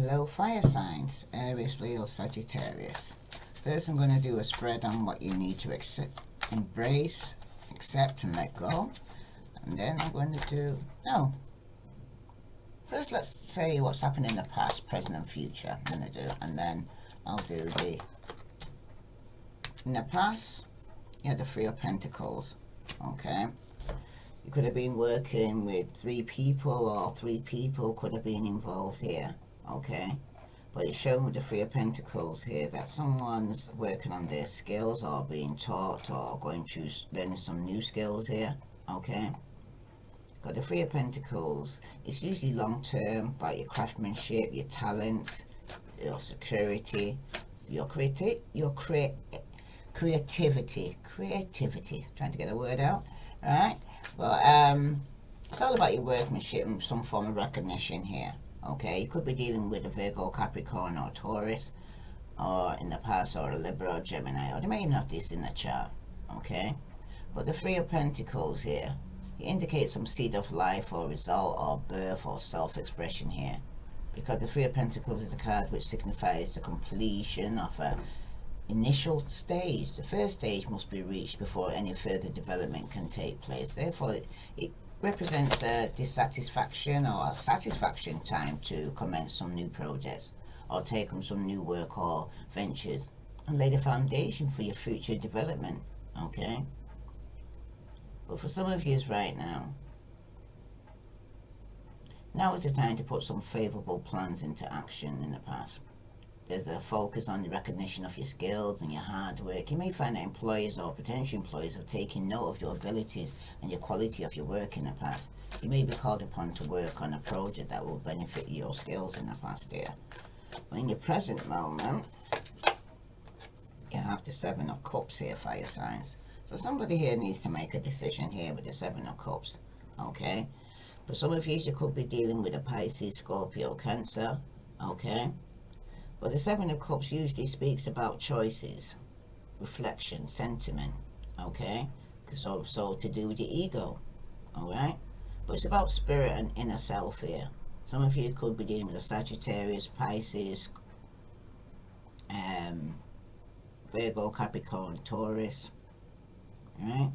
Hello fire signs, Aries, Leo, Sagittarius. First I'm going to do a spread on what you need to embrace, accept and let go. And then I'm going to do, first let's say what's happened in the past, present and future. I'm going to do, and then I'll do in the past, you had the Three of Pentacles, okay? You could have been working with 3 people, or 3 people could have been involved here, okay? But it's shown with the Three of Pentacles here that someone's working on their skills or being taught or going to learn some new skills here, okay? Got the Three of Pentacles. It's usually long term, about your craftsmanship, your talents, your security, your creativity, trying to get the word out, alright? Well, it's all about your workmanship and some form of recognition here, okay? You could be dealing with a Virgo, Capricorn or Taurus, or in the past, or a Libra or Gemini, or they may even have this in the chart, okay? But the Three of Pentacles here, it indicates some seed of life or result or birth or self-expression here, because the Three of Pentacles is a card which signifies the completion of a initial stage. The first stage must be reached before any further development can take place. Therefore, it represents a dissatisfaction or a satisfaction time to commence some new projects or take on some new work or ventures and lay the foundation for your future development, okay? But for some of you right now is the time to put some favorable plans into action in the past. There's a focus on the recognition of your skills and your hard work. You may find that employers or potential employers have taken note of your abilities and your quality of your work in the past. You may be called upon to work on a project that will benefit your skills in the past year. But in your present moment, you have the Seven of Cups here, fire signs. So somebody here needs to make a decision here with the Seven of Cups, okay? For some of you could be dealing with a Pisces, Scorpio, Cancer, okay? But the Seven of Cups usually speaks about choices, reflection, sentiment, okay? So to do with the ego, alright? But it's about spirit and inner self here. Some of you could be dealing with a Sagittarius, Pisces, Virgo, Capricorn, Taurus, right?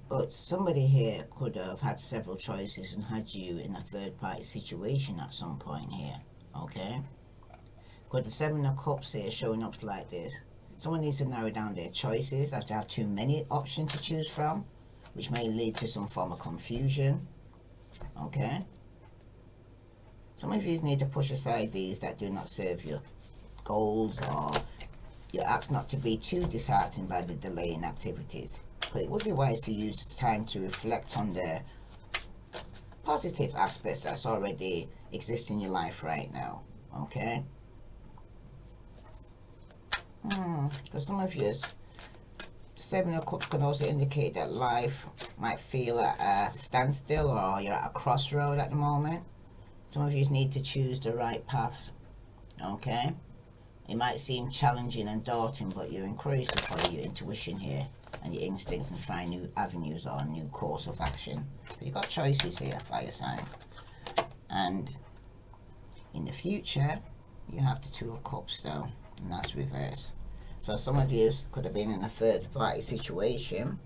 But somebody here could have had several choices and had you in a third party situation at some point here, okay? Because the Seven of Cups here showing up like this. Someone needs to narrow down their choices as to have too many options to choose from, which may lead to some form of confusion, okay? Some of you need to push aside these that do not serve your goals, or you ask not to be too disheartened by the delay in activities. But it would be wise to use time to reflect on the positive aspects that's already exist in your life right now, okay? Because some of you, the Seven of Cups can also indicate that life might feel at a standstill, or you're at a crossroad at the moment. Some of you need to choose the right path, okay? It might seem challenging and daunting, but you're encouraged to follow your intuition here and your instincts and find new avenues or a new course of action. But you've got choices here, fire signs. And in the future, you have the Two of Cups though, and that's reverse. So some of you could have been in a third party situation,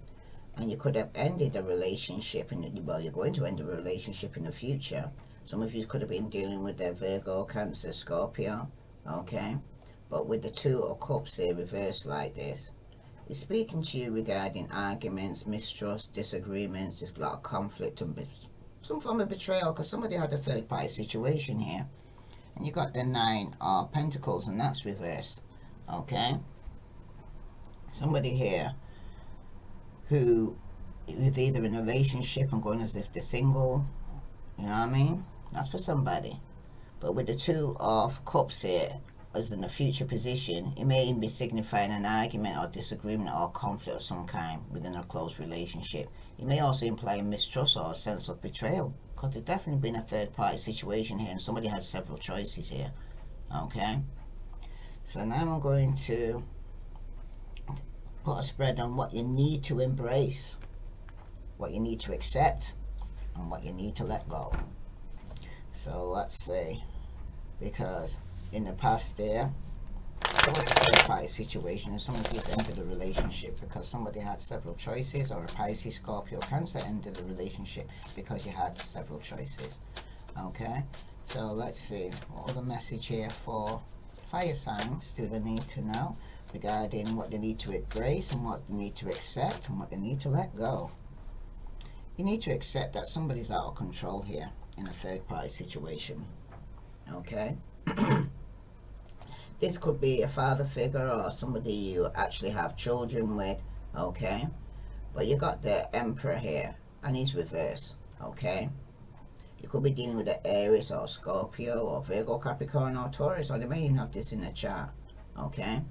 and you could have ended a relationship, well, you're going to end a relationship in the future. Some of you could have been dealing with their Virgo, Cancer, Scorpio, okay? But with the Two of Cups here reversed like this, it's speaking to you regarding arguments, mistrust, disagreements, just a lot of conflict and some form of betrayal, because somebody had a third party situation here. And you got the Nine of Pentacles, and that's reversed, okay? Somebody here who is either in a relationship and going as if they're single, you know what I mean? That's for somebody. But with the Two of Cups here, as in a future position, it may even be signifying an argument or disagreement or conflict of some kind within a close relationship. It may also imply mistrust or a sense of betrayal, because there's definitely been a third party situation here and somebody has several choices here, okay? So now I'm going to put a spread on what you need to embrace, what you need to accept, and what you need to let go. So let's see. because in the past there was a third party situation and somebody ended the relationship because somebody had several choices, or a Pisces, Scorpio, Cancer ended the relationship because you had several choices. Okay, so let's see what other message here for fire signs do they need to know regarding what they need to embrace and what they need to accept and what they need to let go. You need to accept that somebody's out of control here in a third party situation. Okay. This could be a father figure or somebody you actually have children with. Okay, but you got the Emperor here and he's reversed. Okay, you could be dealing with the Aries or Scorpio or Virgo, Capricorn or Taurus, or they may even have this in the chart. Okay,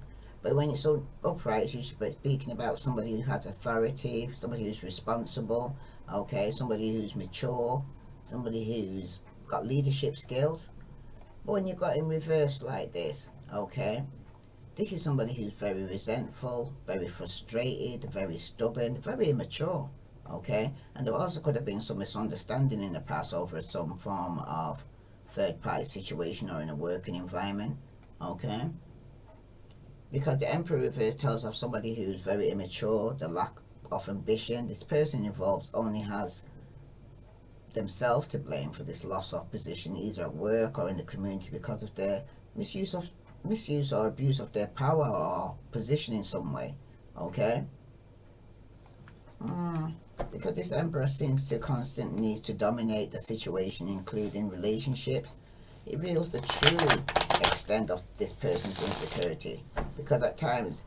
but when it's so upright, you should be speaking about somebody who has authority, somebody who's responsible. Okay, somebody who's mature, somebody who's got leadership skills. But when you got in reverse like this, okay, this is somebody who's very resentful, very frustrated, very stubborn, very immature. Okay, and there also could have been some misunderstanding in the past over some form of third party situation or in a working environment. Okay, because the Emperor reverse tells of somebody who's very immature, the lack of ambition. This person involved only has themselves to blame for this loss of position, either at work or in the community, because of their misuse or abuse of their power or position in some way. Okay, because this Emperor seems to constantly need to dominate the situation, including relationships. It reveals the true extent of this person's insecurity, because at times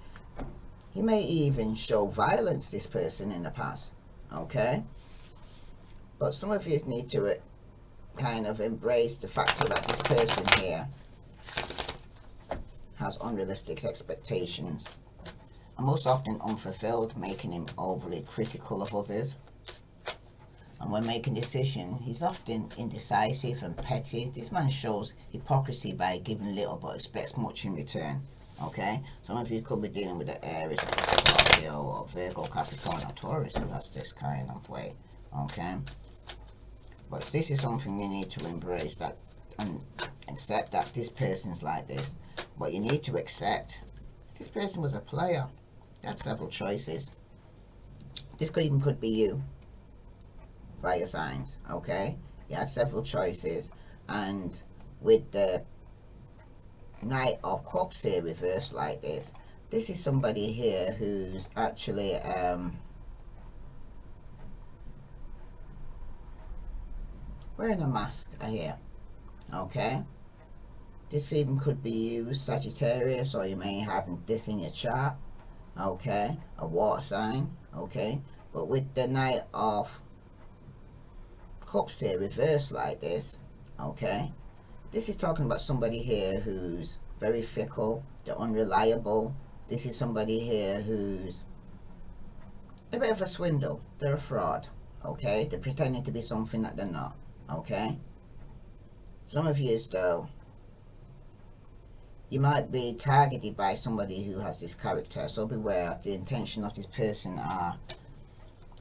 he may even show violence, this person, in the past. Okay, but some of you need to kind of embrace the fact that this person here has unrealistic expectations and most often unfulfilled, making him overly critical of others. And when making decisions, he's often indecisive and petty. This man shows hypocrisy by giving little but expects much in return. Okay, some of you could be dealing with the Aries, Scorpio, or Virgo, Capricorn, or Taurus who has this kind of way. Okay, but this is something you need to embrace, that and accept that this person's like this. But you need to accept this person was a player. They had several choices. This could be you, fire signs. Okay, you had several choices, and with the Knight of Cups here reversed like this, this is somebody here who's actually wearing a mask here. Okay, this even could be you, Sagittarius, or you may have this in your chart. Okay, a water sign. Okay, but with the Knight of Cups here reversed like this, okay, this is talking about somebody here who's very fickle, they're unreliable. This is somebody here who's a bit of a swindle, they're a fraud. Okay, they're pretending to be something that they're not. Okay, some of you, though, you might be targeted by somebody who has this character, so beware. The intention of this person are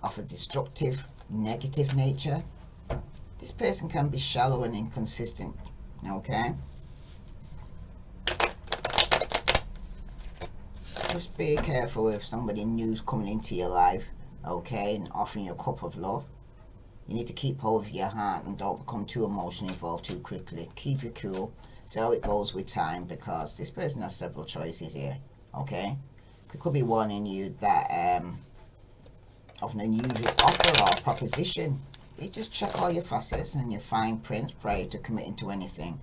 of a destructive, negative nature. This person can be shallow and inconsistent. Okay, just be careful if somebody new's coming into your life, okay, and offering you a cup of love. You need to keep hold of your heart and don't become too emotionally involved too quickly. Keep your cool, see how it goes with time, because this person has several choices here. Okay, could be warning you that of an unusual offer or proposition. You just check all your facets and your fine print prior to committing to anything,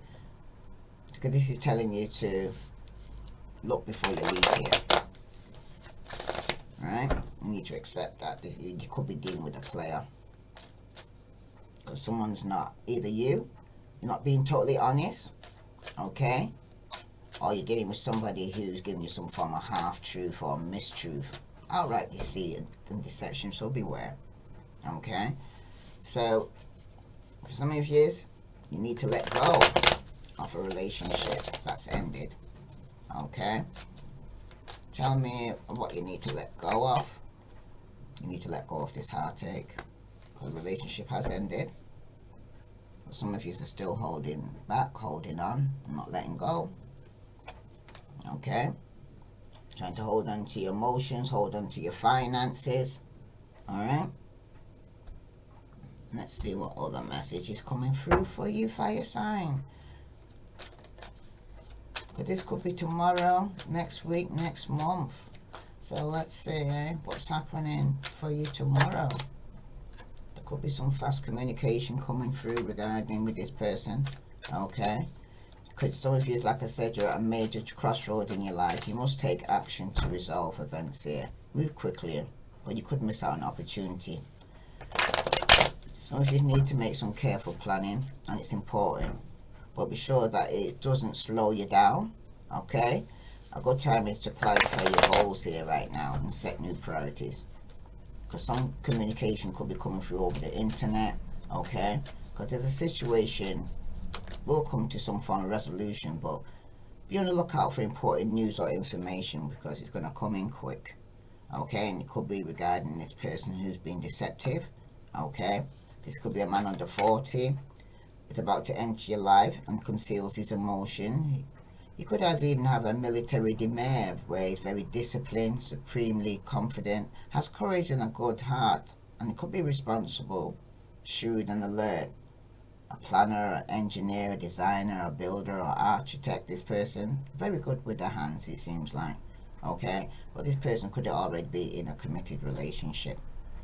because this is telling you to look before you leave here. Alright, you need to accept that you could be dealing with a player, because someone's not, either you're not being totally honest, okay, or you're dealing with somebody who's giving you some form of half-truth or mistruth, outright deceit and deception, so beware. Okay, so for some of you, you need to let go of a relationship that's ended. Okay, tell me what you need to let go of. You need to let go of this heartache, because the relationship has ended. Some of you are still holding back, holding on, not letting go. Okay? Trying to hold on to your emotions, hold on to your finances. Alright? Let's see what other message is coming through for you, fire sign. This could be tomorrow, next week, next month. So let's see what's happening for you tomorrow. There could be some fast communication coming through regarding with this person. Okay? Because some of you, like I said, you're at a major crossroad in your life. You must take action to resolve events here. Move quickly, or you could miss out on an opportunity. Some of you need to make some careful planning, and it's important. But be sure that it doesn't slow you down. Okay? A good time is to clarify your goals here right now and set new priorities. Because some communication could be coming through over the internet. Okay? Because there's a situation will come to some form of resolution, but be on the lookout for important news or information because it's going to come in quick. Okay? And it could be regarding this person who's been deceptive. Okay? This could be a man under 40. Is about to enter your life and conceals his emotion. He could even have a military demeanor where he's very disciplined, supremely confident, has courage and a good heart, and could be responsible, shrewd and alert. A planner, an engineer, a designer, a builder or architect, this person, very good with their hands, it seems like. Okay? But this person could already be in a committed relationship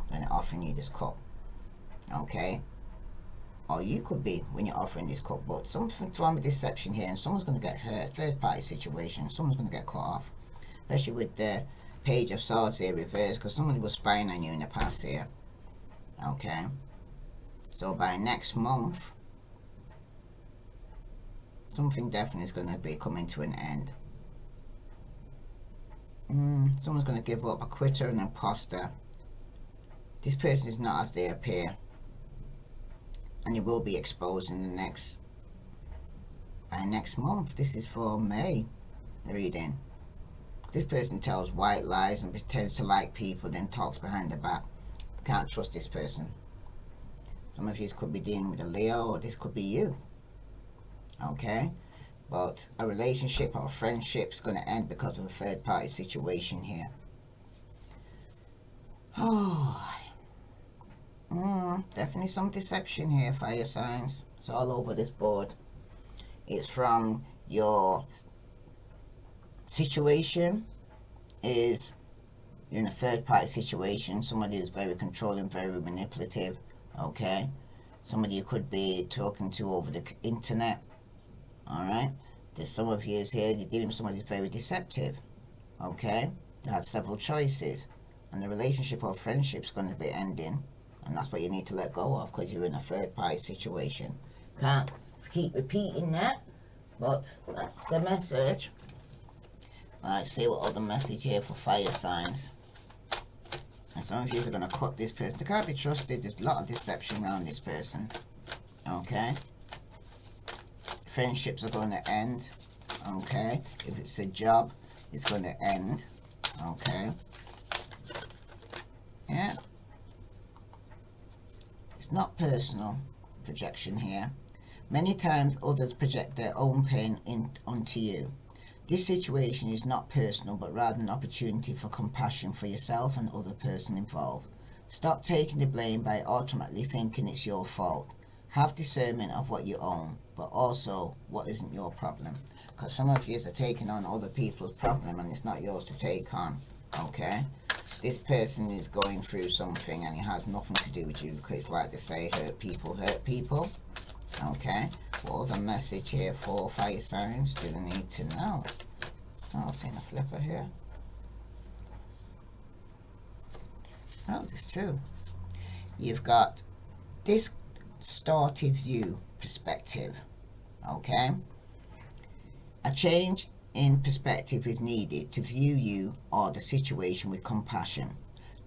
when they're offering you this cup. Okay? Or you could be when you're offering this cup, but something's wrong with deception here and someone's going to get hurt. Third party situation, someone's going to get cut off, especially with the Page of Swords here reversed, because somebody was spying on you in the past here. Okay, so by next month something definitely is going to be coming to an end. Someone's going to give up, a quitter, an imposter. This person is not as they appear, and it will be exposed in the next month. This is for May reading. This person tells white lies and pretends to like people, then talks behind the back. Can't trust this person. Some of you could be dealing with a Leo, or this could be you. Okay? But a relationship or a friendship is going to end because of a third party situation here. Oh, definitely some deception here, fire signs. It's all over this board. It's from your situation, is you're in a third party situation. Somebody is very controlling, very manipulative. Okay? Somebody you could be talking to over the internet. Alright? There's some of you here, you're dealing with somebody who's very deceptive. Okay? You had several choices, and the relationship or friendship's going to be ending. And that's what you need to let go of because you're in a third party situation. Can't keep repeating that, but that's the message. Let's see what other message here for fire signs. And some of you are going to cut this person. They can't be trusted. There's a lot of deception around this person. Okay? Friendships are going to end. Okay? If it's a job, it's going to end. Okay? Yeah? It's not personal projection here. Many times others project their own pain onto you. This situation is not personal, but rather an opportunity for compassion for yourself and other person involved. Stop taking the blame by automatically thinking it's your fault. Have discernment of what you own, but also what isn't your problem. Because some of you are taking on other people's problem and it's not yours to take on. Okay? This person is going through something and it has nothing to do with you, because like they say, hurt people hurt people. Okay, what other message here for fire signs do they need to know? Oh, I've seen a flipper here. Oh, there's two. You've got distorted view perspective. Okay, a change in perspective is needed to view you or the situation with compassion.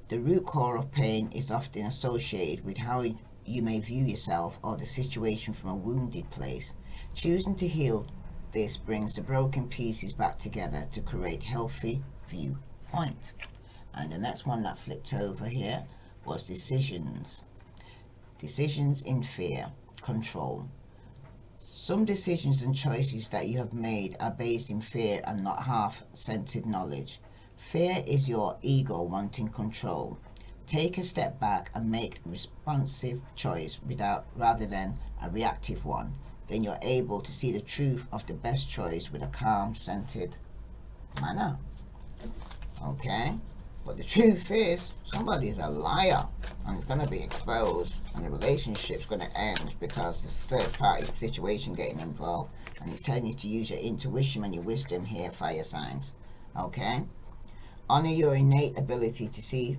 The root core of pain is often associated with how you may view yourself or the situation from a wounded place. Choosing to heal this brings the broken pieces back together to create healthy viewpoint. And the next one that flipped over here was decisions. Decisions in fear. control. Some decisions and choices that you have made are based in fear and not half-centered knowledge. Fear is your ego wanting control. Take a step back and make a responsive choice rather than a reactive one. Then you're able to see the truth of the best choice with a calm, centered manner. Okay? But the truth is, somebody's a liar, and it's going to be exposed, and the relationship's going to end because there's a third-party situation getting involved, and it's telling you to use your intuition and your wisdom here, fire signs. Okay? Honor your innate ability to see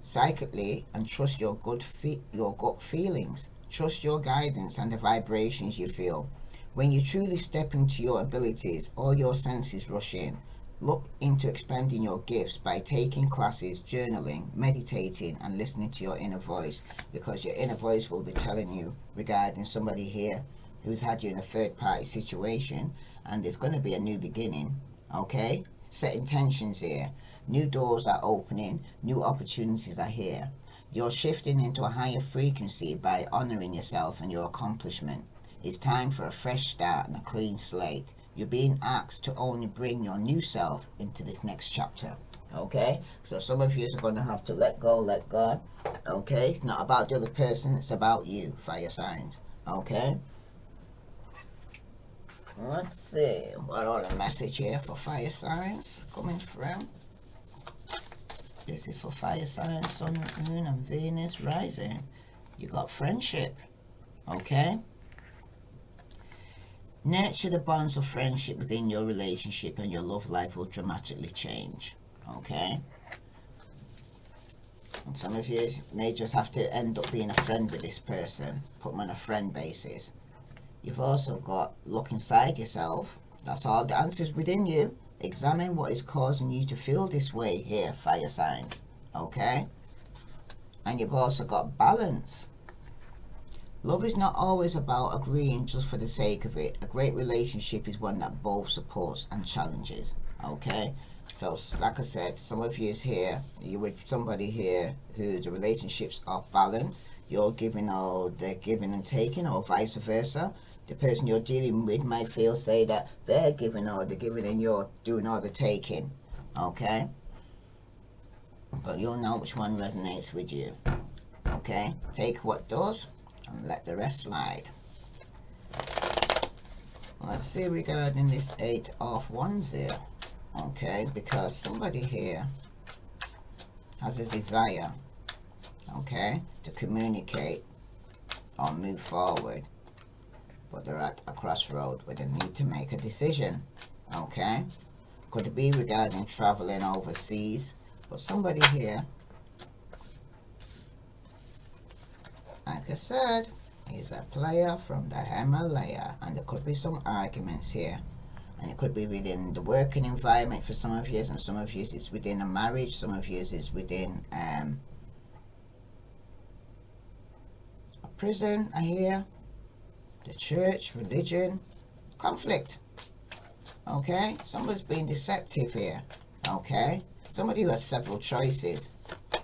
psychically and trust your gut feelings. Trust your guidance and the vibrations you feel. When you truly step into your abilities, all your senses rush in. Look into expanding your gifts by taking classes, journaling, meditating, and listening to your inner voice, because your inner voice will be telling you regarding somebody here who's had you in a third-party situation, and there's going to be a new beginning. Okay? Set intentions here. New doors are opening, new opportunities are here. You're shifting into a higher frequency by honoring yourself and your accomplishment. It's time for a fresh start and a clean slate. You're being asked to only bring your new self into this next chapter. Okay? So some of you are going to have to let go, let God. Okay? It's not about the other person, it's about you, fire signs. Okay? Let's see. What other message here for fire signs coming from? This is for fire signs, Sun, Moon, and Venus rising. You got friendship. Okay? Nurture the bonds of friendship within your relationship, and your love life will dramatically change. Okay? And some of you may just have to end up being a friend with this person. Put them on a friend basis. You've also got look inside yourself. That's all the answers within you. Examine what is causing you to feel this way here, fire signs. Okay? And you've also got balance. Love is not always about agreeing just for the sake of it. A great relationship is one that both supports and challenges. Okay? So, like I said, some of you is here, you're with somebody here who the relationships are balanced. You're giving or they're giving and taking, or vice versa. The person you're dealing with might say that they're giving or they're giving and you're doing all the taking. Okay? But you'll know which one resonates with you. Okay? Take what does and let the rest slide. Let's see regarding this 8 of Wands here. Okay? Because somebody here has a desire, okay, to communicate or move forward. But they're at a crossroad where they need to make a decision. Okay? Could be regarding traveling overseas. But somebody here, like I said, is a player from the Himalaya. And there could be some arguments here. And it could be within the working environment for some of you, and some of you it's within a marriage, some of you it's within a prison, I hear. The church, religion, conflict. Okay? Somebody's being deceptive here. Okay? Somebody who has several choices.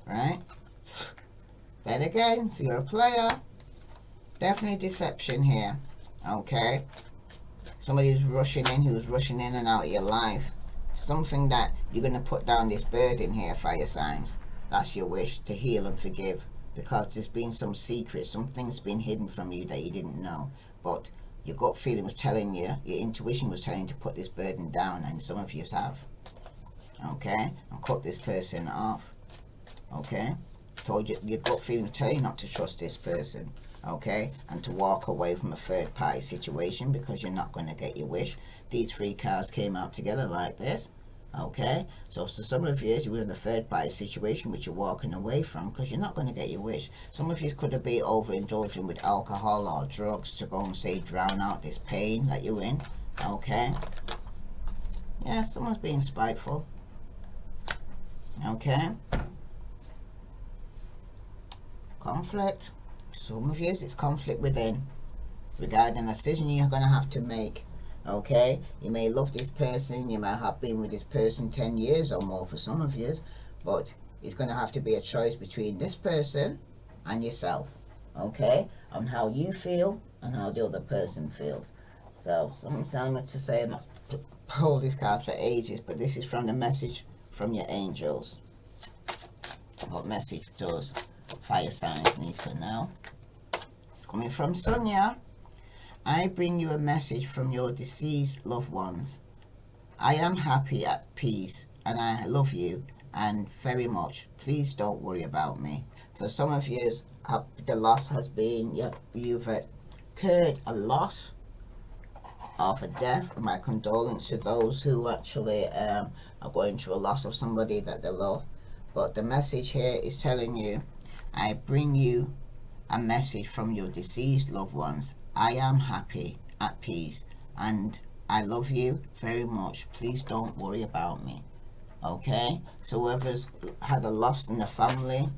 Right? Then again, if you're a player, definitely deception here. Okay? Somebody who's rushing in and out of your life. Something that you're going to put down this burden here, fire signs. That's your wish, to heal and forgive. Because there's been some secrets, something's been hidden from you that you didn't know. But your gut feeling was telling you, your intuition was telling you to put this burden down, and some of you have. Okay? And cut this person off. Okay? Told you, your gut feeling was telling you not to trust this person. Okay? And to walk away from a third party situation because you're not going to get your wish. These 3 cards came out together like this. Okay, so some of you, you're in a third party situation which you're walking away from because you're not going to get your wish. Some of you could have been overindulging with alcohol or drugs to go and say drown out this pain that you're in. Okay, yeah, someone's being spiteful. Okay, conflict. Some of you, it's conflict within regarding a decision you're going to have to make. Okay, you may love this person, you may have been with this person 10 years or more for some of you, but it's going to have to be a choice between this person and yourself. okay, on how you feel and how the other person feels. So someone's telling me to say, I'm not pull this card for ages, but this is from the message from your angels. What message does fire signs need to know? It's coming from Sonia. I bring you a message from your deceased loved ones. I am happy, at peace, and I love you and very much. Please don't worry about me. For some of you, the loss has been, you've incurred a loss of a death. My condolence to those who actually are going through a loss of somebody that they love. But the message here is telling you, I bring you a message from your deceased loved ones. I am happy, at peace, and I love you very much. Please don't worry about me. Okay? So whoever's had a loss in the family,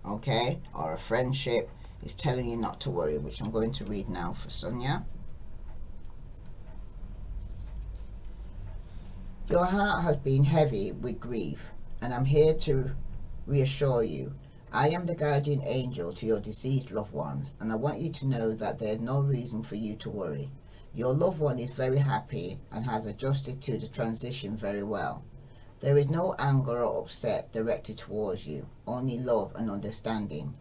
okay, or a friendship, is telling you not to worry, which I'm going to read now for Sonia. Your heart has been heavy with grief, and I'm here to reassure you. I am the guardian angel to your deceased loved ones, and I want you to know that there's no reason for you to worry. Your loved one is very happy and has adjusted to the transition very well. There is no anger or upset directed towards you, only love and understanding.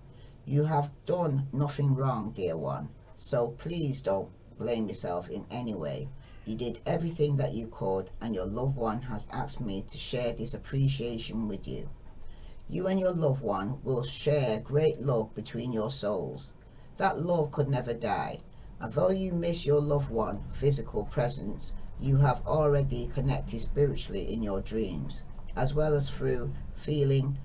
You have done nothing wrong, dear one, so please don't blame yourself in any way. You did everything that you could, and your loved one has asked me to share this appreciation with you. You and your loved one will share great love between your souls. That love could never die. Although you miss your loved one's physical presence, you have already connected spiritually in your dreams, as well as through feeling,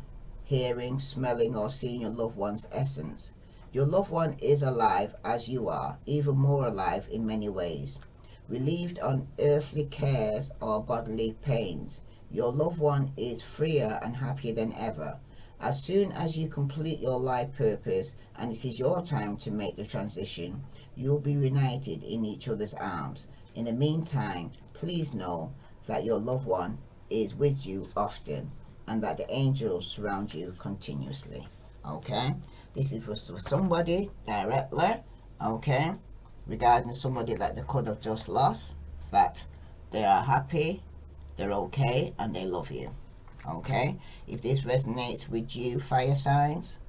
hearing, smelling, or seeing your loved one's essence. Your loved one is alive as you are, even more alive in many ways. Relieved on earthly cares or bodily pains, your loved one is freer and happier than ever. As soon as you complete your life purpose and it is your time to make the transition, you'll be reunited in each other's arms. In the meantime, please know that your loved one is with you often and that the angels surround you continuously. Okay? This is for somebody directly, okay? Regarding somebody that they could have just lost, that they are happy, they're okay, and they love you. Okay? If this resonates with you, fire signs,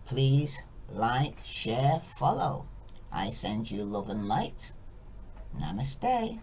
please like, share, follow. I send you love and light. Namaste.